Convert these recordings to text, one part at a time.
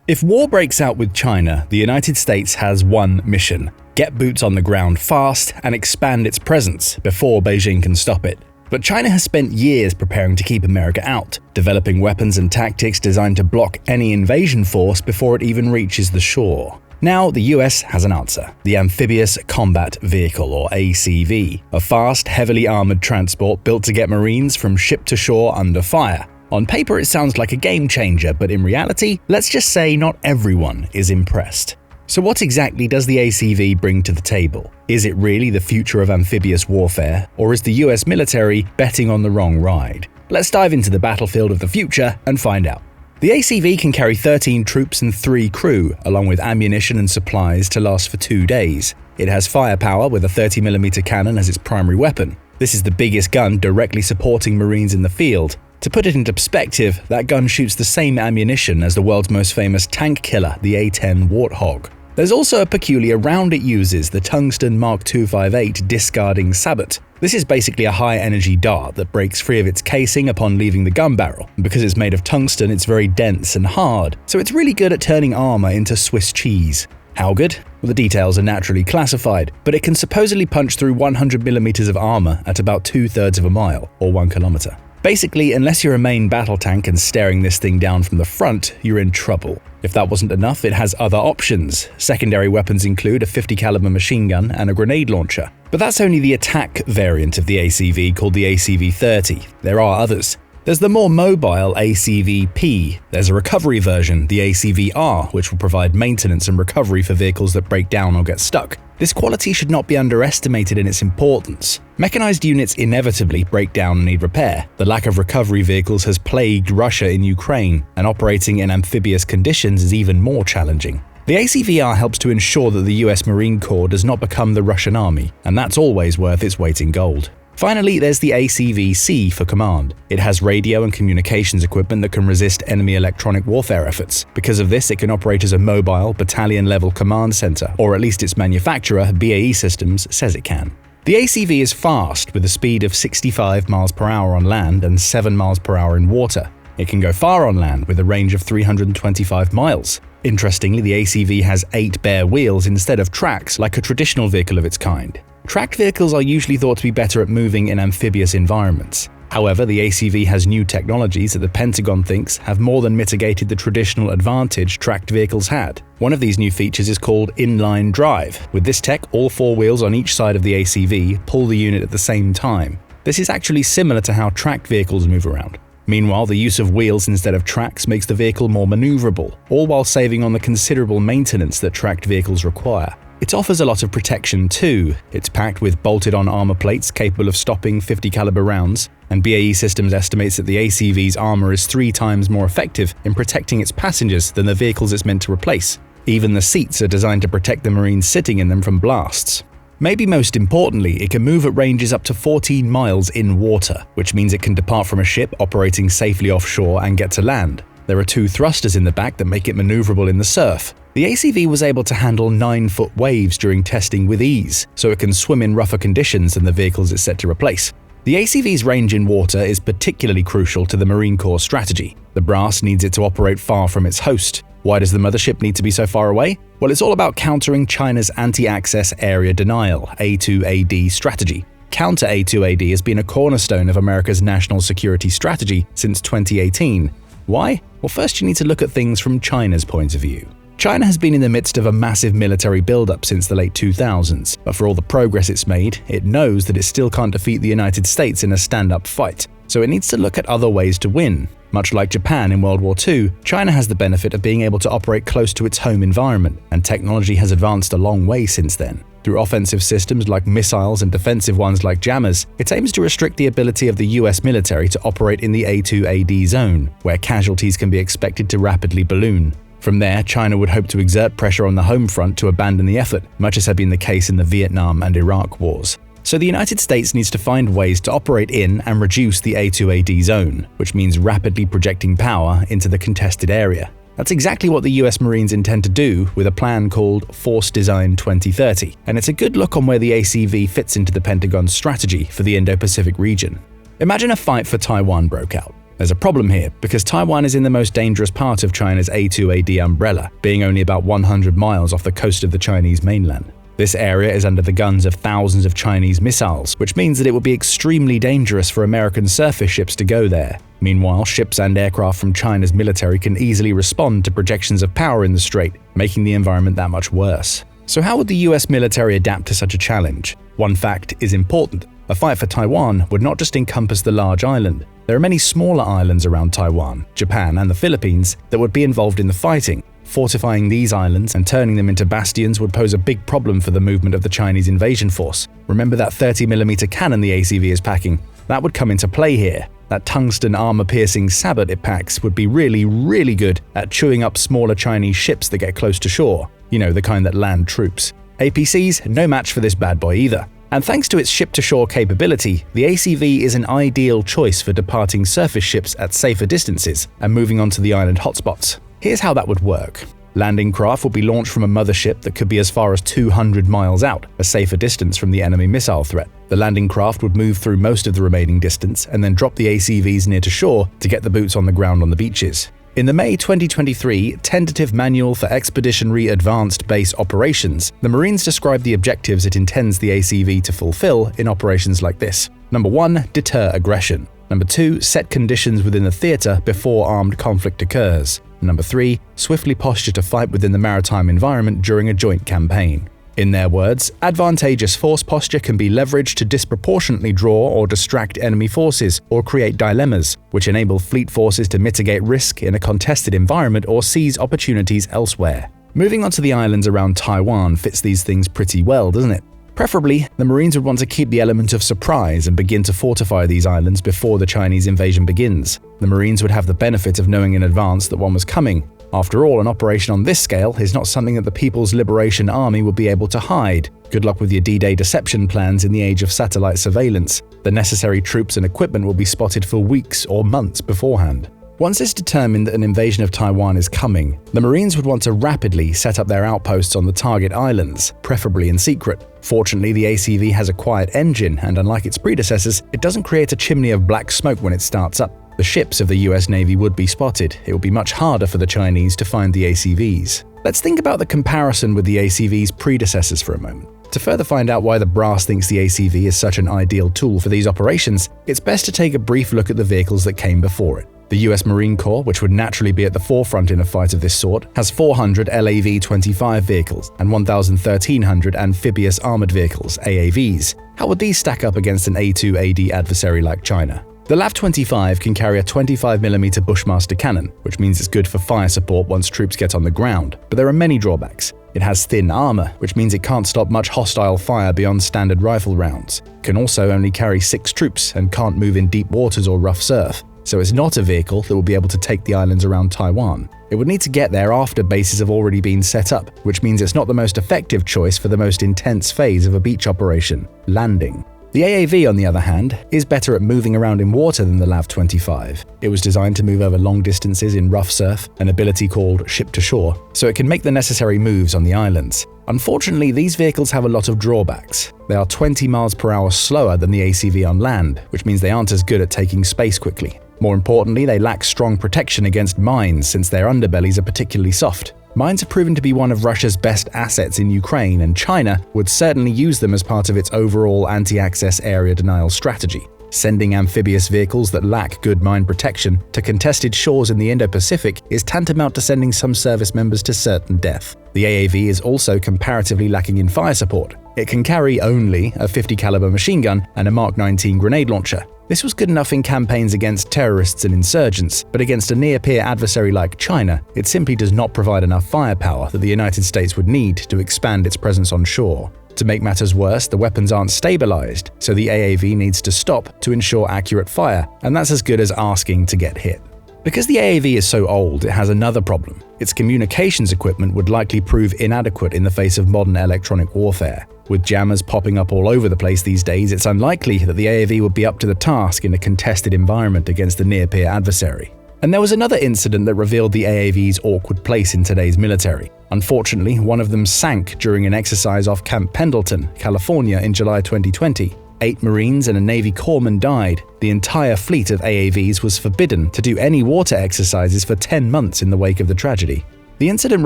If war breaks out with China, the United States has one mission: get boots on the ground fast and expand its presence before Beijing can stop it. But China has spent years preparing to keep America out, developing weapons and tactics designed to block any invasion force before it even reaches the shore. Now, the US has an answer: the Amphibious Combat Vehicle, or ACV, a fast, heavily armored transport built to get Marines from ship to shore under fire. On paper, it sounds like a game changer, but in reality, let's just say not everyone is impressed. So what exactly does the ACV bring to the table? Is it really the future of amphibious warfare, or is the US military betting on the wrong ride? Let's dive into the battlefield of the future and find out. The ACV can carry 13 troops and 3 crew, along with ammunition and supplies to last for 2 days. It has firepower with a 30mm cannon as its primary weapon. This is the biggest gun directly supporting Marines in the field. To put it into perspective, that gun shoots the same ammunition as the world's most famous tank killer, the A-10 Warthog. There's also a peculiar round it uses, the tungsten Mark 258 discarding sabot. This is basically a high-energy dart that breaks free of its casing upon leaving the gun barrel. And because it's made of tungsten, it's very dense and hard, so it's really good at turning armor into Swiss cheese. How good? Well, the details are naturally classified, but it can supposedly punch through 100mm of armor at about 2/3 of a mile, or 1 kilometer. Basically, unless you're a main battle tank and staring this thing down from the front, you're in trouble. If that wasn't enough, it has other options. Secondary weapons include a 50 caliber machine gun and a grenade launcher. But that's only the attack variant of the ACV, called the ACV-30. There are others. There's the more mobile ACV-P. There's a recovery version, the ACV-R, which will provide maintenance and recovery for vehicles that break down or get stuck. This quality should not be underestimated in its importance. Mechanized units inevitably break down and need repair. The lack of recovery vehicles has plagued Russia in Ukraine, and operating in amphibious conditions is even more challenging. The ACV-R helps to ensure that the US Marine Corps does not become the Russian army, and that's always worth its weight in gold. Finally, there's the ACV-C for command. It has radio and communications equipment that can resist enemy electronic warfare efforts. Because of this, it can operate as a mobile, battalion-level command center, or at least its manufacturer, BAE Systems, says it can. The ACV is fast, with a speed of 65 miles per hour on land and 7 miles per hour in water. It can go far on land with a range of 325 miles. Interestingly, the ACV has 8 bare wheels instead of tracks like a traditional vehicle of its kind. Tracked vehicles are usually thought to be better at moving in amphibious environments. However, the ACV has new technologies that the Pentagon thinks have more than mitigated the traditional advantage tracked vehicles had. One of these new features is called inline drive. With this tech, all 4 wheels on each side of the ACV pull the unit at the same time. This is actually similar to how tracked vehicles move around. Meanwhile, the use of wheels instead of tracks makes the vehicle more maneuverable, all while saving on the considerable maintenance that tracked vehicles require. It offers a lot of protection too. It's packed with bolted-on armor plates capable of stopping 50 caliber rounds, and BAE Systems estimates that the ACV's armor is 3 times more effective in protecting its passengers than the vehicles it's meant to replace. Even the seats are designed to protect the Marines sitting in them from blasts. Maybe most importantly, it can move at ranges up to 14 miles in water, which means it can depart from a ship operating safely offshore and get to land. There are 2 thrusters in the back that make it maneuverable in the surf. The ACV was able to handle 9-foot waves during testing with ease, so it can swim in rougher conditions than the vehicles it's set to replace. The ACV's range in water is particularly crucial to the Marine Corps strategy. The brass needs it to operate far from its host. Why does the mothership need to be so far away? Well, it's all about countering China's anti-access area denial, A2AD strategy. Counter A2AD has been a cornerstone of America's national security strategy since 2018. Why? Well, first you need to look at things from China's point of view. China has been in the midst of a massive military build-up since the late 2000s, but for all the progress it's made, it knows that it still can't defeat the United States in a stand-up fight, so it needs to look at other ways to win. Much like Japan in World War II, China has the benefit of being able to operate close to its home environment, and technology has advanced a long way since then. Through offensive systems like missiles and defensive ones like jammers, it aims to restrict the ability of the US military to operate in the A2AD zone, where casualties can be expected to rapidly balloon. From there, China would hope to exert pressure on the home front to abandon the effort, much as had been the case in the Vietnam and Iraq wars. So the United States needs to find ways to operate in and reduce the A2AD zone, which means rapidly projecting power into the contested area. That's exactly what the US Marines intend to do with a plan called Force Design 2030, and it's a good look on where the ACV fits into the Pentagon's strategy for the Indo-Pacific region. Imagine a fight for Taiwan broke out. There's a problem here, because Taiwan is in the most dangerous part of China's A2AD umbrella, being only about 100 miles off the coast of the Chinese mainland. This area is under the guns of thousands of Chinese missiles, which means that it would be extremely dangerous for American surface ships to go there. Meanwhile, ships and aircraft from China's military can easily respond to projections of power in the strait, making the environment that much worse. So how would the US military adapt to such a challenge? One fact is important. A fight for Taiwan would not just encompass the large island. There are many smaller islands around Taiwan, Japan, and the Philippines that would be involved in the fighting. Fortifying these islands and turning them into bastions would pose a big problem for the movement of the Chinese invasion force. Remember that 30mm cannon the ACV is packing? That would come into play here. That tungsten armor-piercing sabot it packs would be really good at chewing up smaller Chinese ships that get close to shore. You know, the kind that land troops. APC's no match for this bad boy either. And thanks to its ship-to-shore capability, the ACV is an ideal choice for departing surface ships at safer distances and moving on to the island hotspots. Here's how that would work. Landing craft would be launched from a mothership that could be as far as 200 miles out, a safer distance from the enemy missile threat. The landing craft would move through most of the remaining distance and then drop the ACVs near to shore to get the boots on the ground on the beaches. In the May 2023 Tentative Manual for Expeditionary Advanced Base Operations, the Marines describe the objectives it intends the ACV to fulfill in operations like this. Number 1. Deter aggression. Number 2. Set conditions within the theater before armed conflict occurs. Number 3. Swiftly posture to fight within the maritime environment during a joint campaign. In their words, advantageous force posture can be leveraged to disproportionately draw or distract enemy forces or create dilemmas, which enable fleet forces to mitigate risk in a contested environment or seize opportunities elsewhere. Moving on to the islands around Taiwan fits these things pretty well, doesn't it? Preferably, the Marines would want to keep the element of surprise and begin to fortify these islands before the Chinese invasion begins. The Marines would have the benefit of knowing in advance that one was coming. After all, an operation on this scale is not something that the People's Liberation Army would be able to hide. Good luck with your D-Day deception plans in the age of satellite surveillance. The necessary troops and equipment will be spotted for weeks or months beforehand. Once it's determined that an invasion of Taiwan is coming, the Marines would want to rapidly set up their outposts on the target islands, preferably in secret. Fortunately, the ACV has a quiet engine, and unlike its predecessors, it doesn't create a chimney of black smoke when it starts up. The ships of the US Navy would be spotted. It would be much harder for the Chinese to find the ACVs. Let's think about the comparison with the ACV's predecessors for a moment. To further find out why the brass thinks the ACV is such an ideal tool for these operations, it's best to take a brief look at the vehicles that came before it. The US Marine Corps, which would naturally be at the forefront in a fight of this sort, has 400 LAV-25 vehicles and 1,1300 Amphibious Armored Vehicles, AAVs. How would these stack up against an A2AD adversary like China? The LAV-25 can carry a 25mm Bushmaster cannon, which means it's good for fire support once troops get on the ground, but there are many drawbacks. It has thin armor, which means it can't stop much hostile fire beyond standard rifle rounds. It can also only carry 6 troops and can't move in deep waters or rough surf, so it's not a vehicle that will be able to take the islands around Taiwan. It would need to get there after bases have already been set up, which means it's not the most effective choice for the most intense phase of a beach operation, landing. The AAV, on the other hand, is better at moving around in water than the LAV-25. It was designed to move over long distances in rough surf, an ability called ship-to-shore, so it can make the necessary moves on the islands. Unfortunately, these vehicles have a lot of drawbacks. They are 20 miles per hour slower than the ACV on land, which means they aren't as good at taking space quickly. More importantly, they lack strong protection against mines since their underbellies are particularly soft. Mines have proven to be one of Russia's best assets in Ukraine, and China would certainly use them as part of its overall anti-access area denial strategy. Sending amphibious vehicles that lack good mine protection to contested shores in the Indo-Pacific is tantamount to sending some service members to certain death. The AAV is also comparatively lacking in fire support. It can carry only a 50 caliber machine gun and a Mark 19 grenade launcher. This was good enough in campaigns against terrorists and insurgents, but against a near-peer adversary like China, it simply does not provide enough firepower that the United States would need to expand its presence on shore. To make matters worse, the weapons aren't stabilized, so the AAV needs to stop to ensure accurate fire, and that's as good as asking to get hit. Because the AAV is so old, it has another problem. Its communications equipment would likely prove inadequate in the face of modern electronic warfare. With jammers popping up all over the place these days, it's unlikely that the AAV would be up to the task in a contested environment against a near-peer adversary. And there was another incident that revealed the AAV's awkward place in today's military. Unfortunately, one of them sank during an exercise off Camp Pendleton, California in July 2020. 8 Marines and a Navy corpsman died. The entire fleet of AAVs was forbidden to do any water exercises for 10 months in the wake of the tragedy. The incident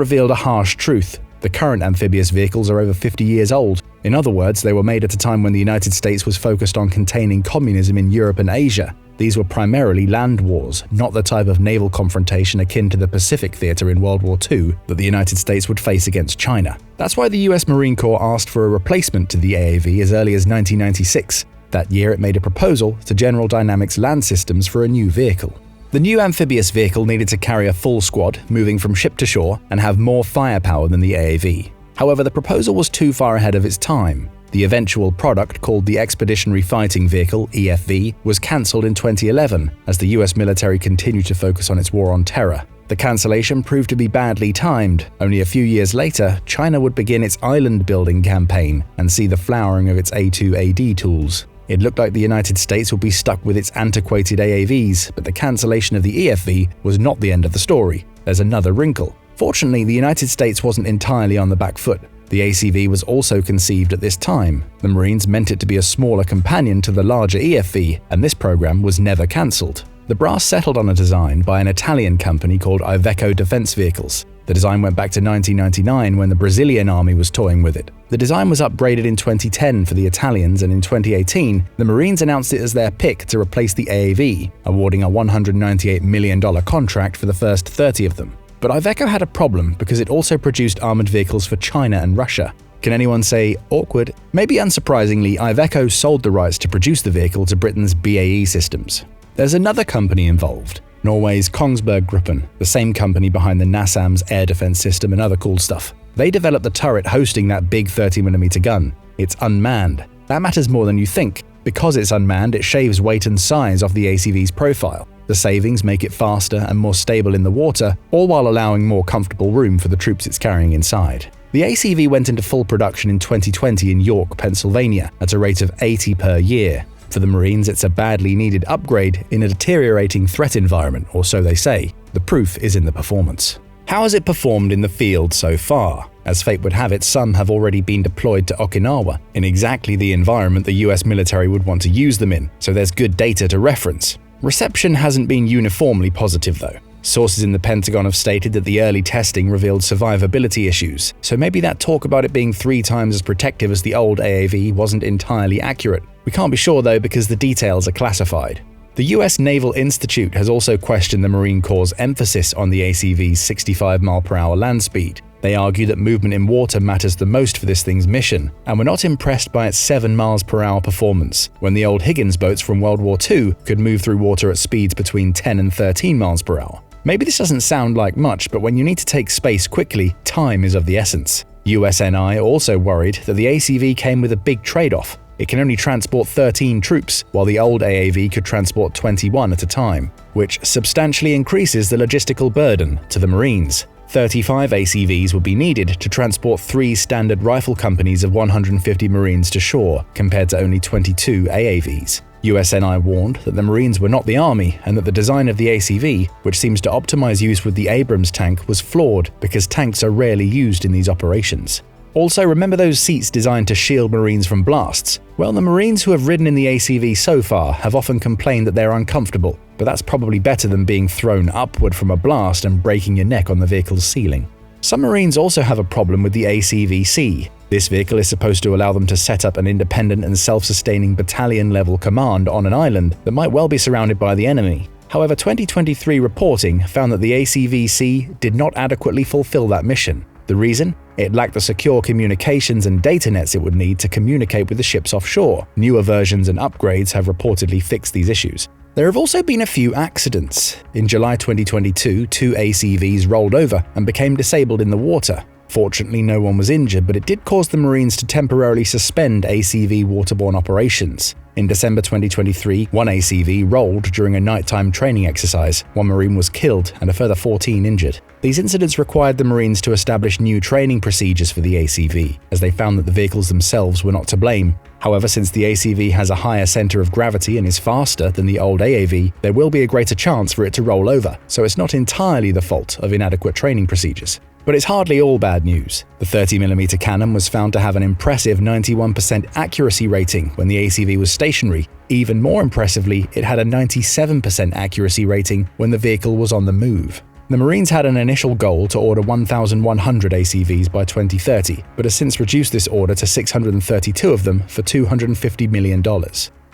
revealed a harsh truth. The current amphibious vehicles are over 50 years old. In other words, they were made at a time when the United States was focused on containing communism in Europe and Asia. These were primarily land wars, not the type of naval confrontation akin to the Pacific Theater in World War II that the United States would face against China. That's why the US Marine Corps asked for a replacement to the AAV as early as 1996. That year, it made a proposal to General Dynamics Land Systems for a new vehicle. The new amphibious vehicle needed to carry a full squad, moving from ship to shore, and have more firepower than the AAV. However, the proposal was too far ahead of its time. The eventual product, called the Expeditionary Fighting Vehicle (EFV), was cancelled in 2011 as the US military continued to focus on its war on terror. The cancellation proved to be badly timed. Only a few years later, China would begin its island-building campaign and see the flowering of its A2AD tools. It looked like the United States would be stuck with its antiquated AAVs, but the cancellation of the EFV was not the end of the story. There's another wrinkle. Fortunately, the United States wasn't entirely on the back foot. The ACV was also conceived at this time. The Marines meant it to be a smaller companion to the larger EFV, and this program was never cancelled. The brass settled on a design by an Italian company called Iveco Defense Vehicles. The design went back to 1999 when the Brazilian army was toying with it. The design was upgraded in 2010 for the Italians, and in 2018, the Marines announced it as their pick to replace the AAV, awarding a $198 million contract for the first 30 of them. But Iveco had a problem because it also produced armored vehicles for China and Russia. Can anyone say awkward? Maybe unsurprisingly, Iveco sold the rights to produce the vehicle to Britain's BAE Systems. There's another company involved, Norway's Kongsberg Gruppen, the same company behind the NASAMS air defense system and other cool stuff. They developed the turret hosting that big 30mm gun. It's unmanned. That matters more than you think. Because it's unmanned, it shaves weight and size off the ACV's profile. The savings make it faster and more stable in the water, all while allowing more comfortable room for the troops it's carrying inside. The ACV went into full production in 2020 in York, Pennsylvania, at a rate of 80 per year. For the Marines, it's a badly needed upgrade in a deteriorating threat environment, or so they say. The proof is in the performance. How has it performed in the field so far? As fate would have it, some have already been deployed to Okinawa, in exactly the environment the US military would want to use them in, so there's good data to reference. Reception hasn't been uniformly positive though. Sources in the Pentagon have stated that the early testing revealed survivability issues, so maybe that talk about it being 3 times as protective as the old AAV wasn't entirely accurate. We can't be sure though because the details are classified. The US Naval Institute has also questioned the Marine Corps' emphasis on the ACV's 65 mph land speed. They argue that movement in water matters the most for this thing's mission, and were not impressed by its 7 mph performance, when the old Higgins boats from World War II could move through water at speeds between 10 and 13 mph. Maybe this doesn't sound like much, but when you need to take space quickly, time is of the essence. USNI also worried that the ACV came with a big trade-off. It can only transport 13 troops, while the old AAV could transport 21 at a time, which substantially increases the logistical burden to the Marines. 35 ACVs would be needed to transport 3 standard rifle companies of 150 Marines to shore, compared to only 22 AAVs. USNI warned that the Marines were not the Army and that the design of the ACV, which seems to optimize use with the Abrams tank, was flawed because tanks are rarely used in these operations. Also, remember those seats designed to shield Marines from blasts? Well, the Marines who have ridden in the ACV so far have often complained that they're uncomfortable, but that's probably better than being thrown upward from a blast and breaking your neck on the vehicle's ceiling. Some Marines also have a problem with the ACVC. This vehicle is supposed to allow them to set up an independent and self-sustaining battalion-level command on an island that might well be surrounded by the enemy. However, 2023 reporting found that the ACVC did not adequately fulfill that mission. The reason? It lacked the secure communications and data nets it would need to communicate with the ships offshore. Newer versions and upgrades have reportedly fixed these issues. There have also been a few accidents. In July 2022, 2 ACVs rolled over and became disabled in the water. Fortunately, no one was injured, but it did cause the Marines to temporarily suspend ACV waterborne operations. In December 2023, 1 ACV rolled during a nighttime training exercise. 1 Marine was killed and a further 14 injured. These incidents required the Marines to establish new training procedures for the ACV, as they found that the vehicles themselves were not to blame. However, since the ACV has a higher center of gravity and is faster than the old AAV, there will be a greater chance for it to roll over, so it's not entirely the fault of inadequate training procedures. But it's hardly all bad news. The 30mm cannon was found to have an impressive 91% accuracy rating when the ACV was stationary. Even more impressively, it had a 97% accuracy rating when the vehicle was on the move. The Marines had an initial goal to order 1,100 ACVs by 2030, but has since reduced this order to 632 of them for $250 million.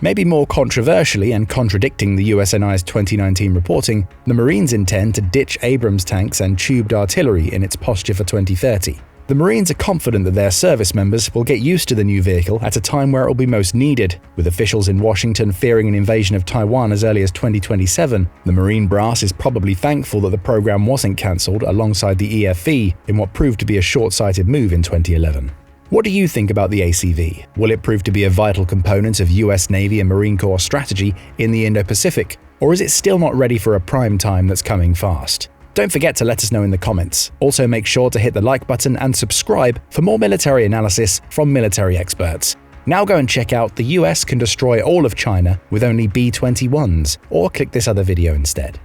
Maybe more controversially and contradicting the USNI's 2019 reporting, the Marines intend to ditch Abrams tanks and tubed artillery in its posture for 2030. The Marines are confident that their service members will get used to the new vehicle at a time where it will be most needed. With officials in Washington fearing an invasion of Taiwan as early as 2027, the Marine brass is probably thankful that the program wasn't cancelled alongside the EFV in what proved to be a short-sighted move in 2011. What do you think about the ACV? Will it prove to be a vital component of US Navy and Marine Corps strategy in the Indo-Pacific, or is it still not ready for a prime time that's coming fast? Don't forget to let us know in the comments. Also make sure to hit the like button and subscribe for more military analysis from military experts. Now go and check out The US Can Destroy All of China with Only B-21s, or click this other video instead.